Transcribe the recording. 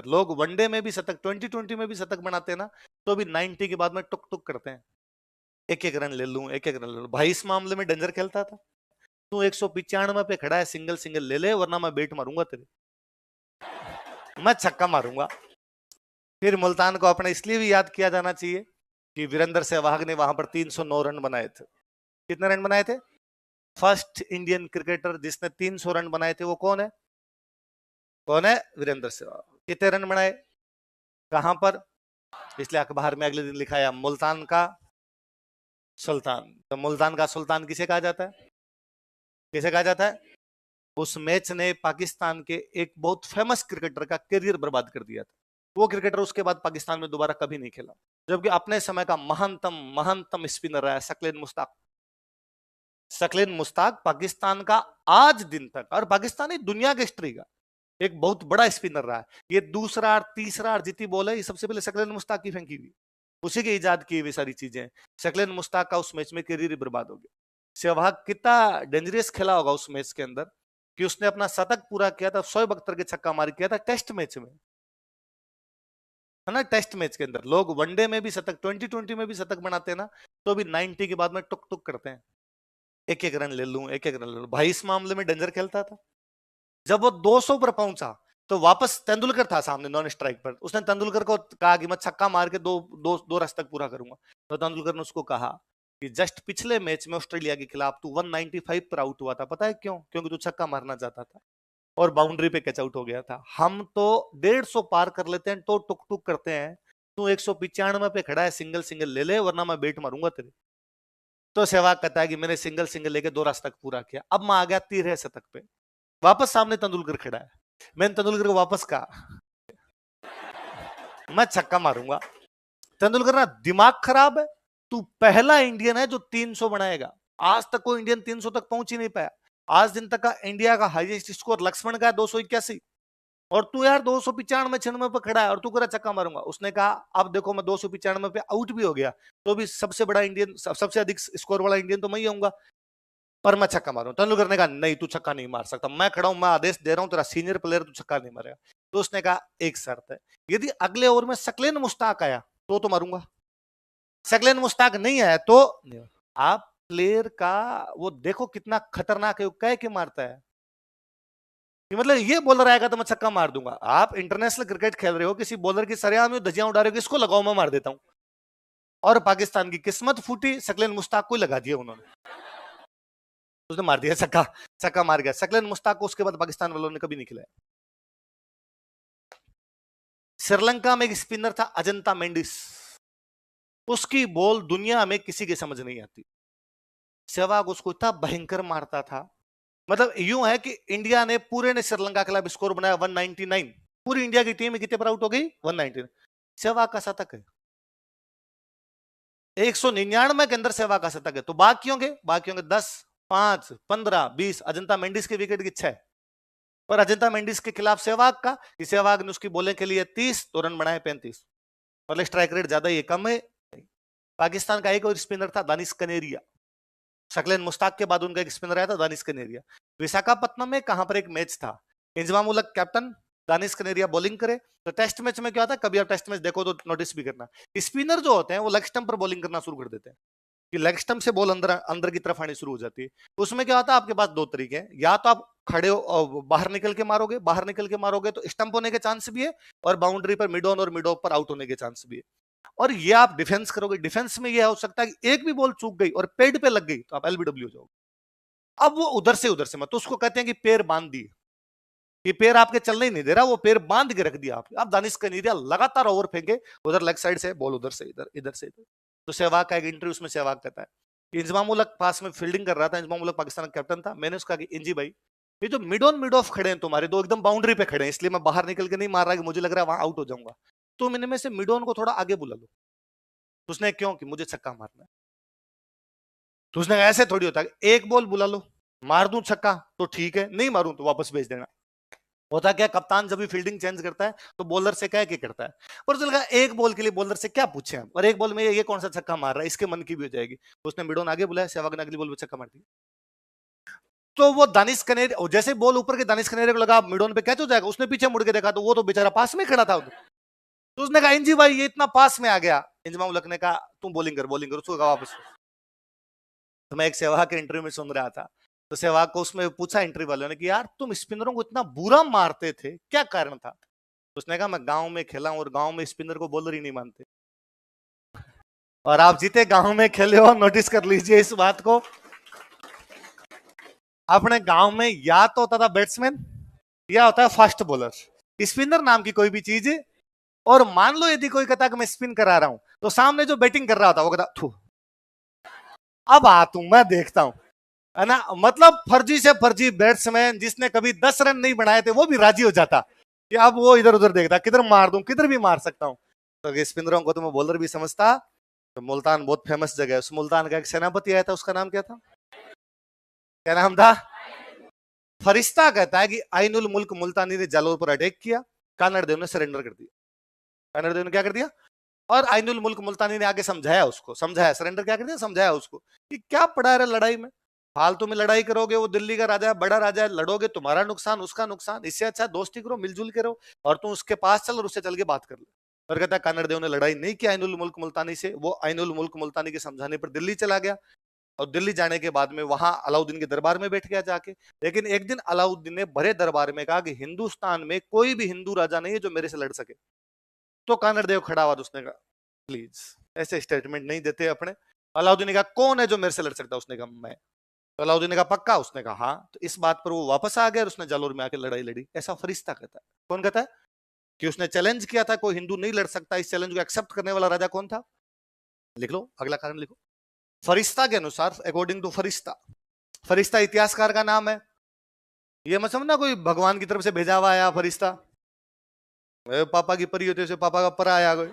लोग वनडे में भी शतक, 2020 में भी शतक बनाते हैं ना, तो भी 90 के बाद में टुक टुक करते हैं, एक एक रन ले लूं, एक एक रन ले लूं। भाई इस मामले में डेंजर खेलता था। तू 195 पे खड़ा है, सिंगल सिंगल ले ले, वरना मैं बेट मारूंगा तेरे, मैं छक्का मारूंगा। फिर मुल्तान को अपने इसलिए भी याद किया जाना चाहिए कि वीरेंद्र सहवाग ने वहां पर 309 रन बनाए थे। कितने रन बनाए थे? फर्स्ट इंडियन क्रिकेटर जिसने 300 रन बनाए थे वो कौन है? कौन है? वीरेंद्र सहवाग। कितने रन बनाए, कहां पर? इसलिए अखबार में अगले दिन लिखाया मुल्तान का सुल्तान। तो मुल्तान का सुल्तान किसे कहा जाता है? किसे कहा जाता है? उस मैच ने पाकिस्तान के एक बहुत फेमस क्रिकेटर का करियर बर्बाद कर दिया था। वो क्रिकेटर उसके बाद पाकिस्तान में दोबारा कभी नहीं खेला, जबकि अपने समय का महानतम महानतम स्पिनर रहा है सकलेन मुश्ताक। सकलेन मुश्ताक पाकिस्तान का आज दिन तक, और पाकिस्तानी दुनिया की हिस्ट्री का एक बहुत बड़ा स्पिनर रहा है। ये दूसरा और तीसरा और जीती बॉल है, ये सबसे पहले सकलेन मुश्ताक की फेंकी हुई, उसी की इजाद की हुई सारी चीजें। सकलेन मुश्ताक का उस मैच में करियर बर्बाद हो गया। सहवाग कितना डेंजरस खेला होगा उस मैच के अंदर कि उसने अपना शतक पूरा किया था, शोएब अख्तर के छक्का मार किया था टेस्ट मैच में, है ना। टेस्ट मैच के अंदर लोग वनडे में भी शतक, 2020 में भी शतक बनाते हैं ना, तो भी 90 के बाद में टुक टुक करते हैं, एक एक रन ले लूं, एक एक रन ले लूं। भाई इस मामले में डेंजर खेलता था। जब वो 200 पर पहुंचा तो वापस तेंदुलकर था सामने नॉन स्ट्राइक पर, उसने तेंदुलकर को कहा कि मैं छक्का मार के दो रन तक पूरा करूंगा। तो तेंदुलकर ने उसको कहा कि जस्ट पिछले मैच में ऑस्ट्रेलिया के खिलाफ तू 195 पर आउट हुआ था, पता है क्यों? क्योंकि तू छक्का मारना चाहता था और बाउंड्री पे कैच आउट हो गया था। हम तो 150 पार कर लेते हैं तो टुक टुक करते हैं, तू 195 पे खड़ा है, सिंगल सिंगल ले ले, वरना मैं बेट मारूंगा तेरे। तो सहवाग कहता है कि मैंने सिंगल सिंगल लेके 2 रन तक पूरा किया, अब मैं आ गया 13 शतक पे। वापस सामने तेंदुलकर खड़ा है, मैंने तेंदुलकर को वापस कहा मैं छक्का मारूंगा। तेंदुलकर ना दिमाग खराब है, तू पहला इंडियन है जो 300 बनाएगा। आज तक कोई इंडियन 300 तक पहुंच ही नहीं पाया। आज दिन तक का इंडिया का हाईएस्ट स्कोर लक्ष्मण का है 281, और तू यार 295 पे खड़ा है और तू कह रहा छक्का मारूंगा। उसने कहा अब देखो मैं 295 पे आउट भी हो गया तो भी सबसे बड़ा इंडियन, सबसे अधिक स्कोर वाला इंडियन तो मैं ही होऊंगा, पर मैं छक्का मारूं। तेंदुलकर ने कहा नहीं तू छक्का नहीं मार सकता, मैं खड़ा हूं, मैं आदेश दे रहा हूं, तेरा सीनियर प्लेयर, तू छक्का नहीं मारेगा। तो उसने कहा एक शर्त है, यदि अगले ओवर में सकलेन मुश्ताक आया तो मारूंगा, सकलेन मुश्ताक नहीं आया तो नहीं। आप प्लेयर का वो देखो कितना खतरनाक है, वो कह के मारता है कि मतलब ये बॉलर आएगा तो मैं छक्का मार दूंगा। आप इंटरनेशनल क्रिकेट खेल रहे हो, किसी बॉलर की सरेआम में धज्जियां उड़ा रहे हो, इसको लगाओ मैं मार देता हूं। और पाकिस्तान की किस्मत फूटी, सकलेन मुश्ताक को लगा दिया उन्होंने, उसने मार दिया छक्का, छक्का मार गया। सकलेन मुश्ताक को उसके बाद पाकिस्तान वालों ने कभी नहीं खिलाया। श्रीलंका में एक स्पिनर था अजंता मेंडिस, उसकी बॉल दुनिया में किसी की समझ नहीं आती। सहवाग उसको इतना भयंकर मारता था, मतलब यूं है कि इंडिया ने पूरे ने श्रीलंका के खिलाफ स्कोर बनाया 199, पूरी इंडिया की टीम कितने पर आउट हो गई? 199। सहवाग का शतक है 199 के अंदर, सहवाग का शतक है। तो बाकी होंगे 10, 5, 15, 20। अजंता मेंडिस के विकेट की 6, पर अजंता मेंडिस के खिलाफ सहवाग का, सहवाग ने उसकी बॉलिंग के लिए 30 तो रन बनाए 35, मतलब स्ट्राइक रेट ज्यादा ही है, कम है। पाकिस्तान का एक और स्पिनर था दानिश कनेरिया, सकलेन मुश्ताक के बाद उनका एक स्पिनर आया था दानिश कनेरिया। विशाखापट्टनम में कहां पर एक मैच था, इंजमाम उल हक कैप्टन, दानिश कनेरिया बॉलिंग करे। तो टेस्ट मैच में क्या होता है, कभी आप टेस्ट मैच देखो तो नोटिस भी करना, स्पिनर जो होते हैं वो लेग स्टंप पर बॉलिंग करना शुरू कर देते हैं, कि लेग स्टंप से बॉल अंदर अंदर की तरफ आनी शुरू हो जाती है। उसमें क्या होता है, आपके पास दो तरीके हैं, या तो आप खड़े हो और बाहर निकल के मारोगे, बाहर निकल के मारोगे तो स्टंप होने के चांस भी है, और बाउंड्री पर मिड ऑन और मिड ऑफ पर आउट होने के चांस भी है। और ये आप डिफेंस करोगे, डिफेंस में ये हो सकता है कि एक भी बॉल चूक गई और पेड पे लग गई तो आप एलबीडब्ल्यू हो जाओगे। अब वो उधर से मत, तो उसको कहते हैं कि पैर बांध दिए, ये पैर आपके चलने ही नहीं दे रहा, वो पैर बांध के रख दिया आप दानिश कनेरिया लगातार ओवर फेंके, उधर लेग साइड से बॉल उधर से इधर, इधर से इधर। तो सहवाग का एक इंटरव्यू उसमें सहवाग कहता है, इंजमाम उल हक पास में फील्डिंग कर रहा था, इंजमाम उल हक पाकिस्तान का कैप्टन था, मैंने उसका कि इंजी भाई ये जो मिड ऑन मिड ऑफ खड़े हैं तुम्हारे दो, एकदम बाउंड्री पे खड़े हैं, इसलिए मैं बाहर निकल के नहीं मार रहा कि मुझे लग रहा है वहां आउट हो जाऊंगा, तो मैंने में से मिड ऑन को थोड़ा आगे बुला लो। उसने क्यों? कि मुझे छक्का मारना है। तो उसने ऐसे थोड़ी होता है, एक बॉल बुला लो, मार दूं छक्का तो ठीक है, नहीं मारूं तो वापस भेज देना। होता क्या, कप्तान जब भी फील्डिंग चेंज करता है तो बॉलर से कह के करता है, पर चल एक बॉल के लिए बॉलर से क्या पूछे हम, और एक बॉल में ये कौन सा छक्का मार रहा है, इसके मन की भी हो जाएगी। उसने मिडोन आगे बुलाया, सहवाग ने अगली बॉल में छक्का मार दिया। तो वो दानिश कनेरिया जैसे बॉल ऊपर के दानिश कनेरिया को लगा मिडोन पे कैच हो जाएगा, उसने पीछे मुड़ के देखा तो वो तो बेचारा पास में खड़ा था उधर। तो उसने कहा इंजी भाई ये इतना पास में आ गया। इंजमाम उल हक ने कहा तुम बॉलिंग कर उसको कहा वापस। तो मैं एक सहवाग के इंटरव्यू में सुन रहा था, तो सहवाग को उसमें पूछा इंटरव्यू वालों ने कि यार तुम स्पिनरों को इतना बुरा मारते थे, क्या कारण था? तो उसने कहा मैं गांव में खेला हूं और गांव में स्पिनर को बॉलर ही नहीं मानते। और आप जीते गांव में खेले हो, नोटिस कर लीजिए इस बात को। अपने गांव में या तो होता था बैट्समैन या होता है फास्ट बॉलर, स्पिनर नाम की कोई भी चीज। और मान लो यदि कोई कहता कि मैं स्पिन करा रहा हूं, तो सामने जो बैटिंग कर रहा होता वो कहता थू अब आ तू मैं देखता हूं, है ना। मतलब फर्जी से फर्जी बैट्समैन जिसने कभी 10 रन नहीं बनाए थे वो भी राजी हो जाता कि अब वो इधर उधर देखता किधर मार दूं, किधर भी मार सकता हूं। तो स्पिनरों को तो मैं बॉलर भी समझता। तो मुल्तान बहुत फेमस जगह है, उस मुल्तान का एक सेनापति आया था, उसका नाम क्या था? क्या नाम था? फरिश्ता कहता है कि आइनुल मुल्क मुल्तानी ने जालोर पर अटैक किया, कानड़ देव ने सरेंडर कर दिया। कानड़ देव ने क्या कर दिया? और आइनुल मुल्क मुल्तानी ने आगे समझाया उसको, समझाया सरेंडर क्या कर दिया, समझाया उसको कि क्या पड़ा है लड़ाई में, फालतू में लड़ाई करोगे, वो दिल्ली का राजा है, बड़ा राजा है, लड़ोगे तुम्हारा नुकसान उसका नुकसान, इससे अच्छा दोस्ती करो, मिलजुल के रहो, और तू उसके पास चल और उससे चल के बात कर ले। और कहता है कानड़ देव ने लड़ाई नहीं की आइनुल मुल्क मुल्तानी से, वो आइनुल मुल्क मुल्तानी के समझाने पर दिल्ली चला गया। और दिल्ली जाने के बाद में वहां अलाउद्दीन के दरबार में बैठ गया जाके। लेकिन एक दिन अलाउद्दीन ने भरे दरबार में कहा कि हिंदुस्तान में कोई भी हिंदू राजा नहीं है जो मेरे से लड़ सके। तो कानड़ देव खड़ा हुआ, उसने कहा प्लीज ऐसे स्टेटमेंट नहीं देते अपने। अलाउद्दीन ने कहा कौन है जो मेरे से लड़ सकता है? उसने कहा मैं। तो अलाउद्दीन ने कहा पक्का? उसने कहा हाँ। तो इस बात पर वो वापस आ गया और उसने जालोर में आके लड़ाई लड़ी। ऐसा फरिश्ता कहता है। कौन कहता है कि उसने चैलेंज किया था कोई हिंदू नहीं लड़ सकता? इस चैलेंज को एक्सेप्ट करने वाला राजा कौन था? लिख लो, अगला कारण लिखो। फरिश्ता के अनुसार, अकॉर्डिंग टू फरिश्ता, फरिश्ता इतिहासकार का नाम है। ये मत समझना कोई भगवान की तरफ से भेजा हुआ आया फरिश्ता, पापा की परी होती है पापा का परा आया कोई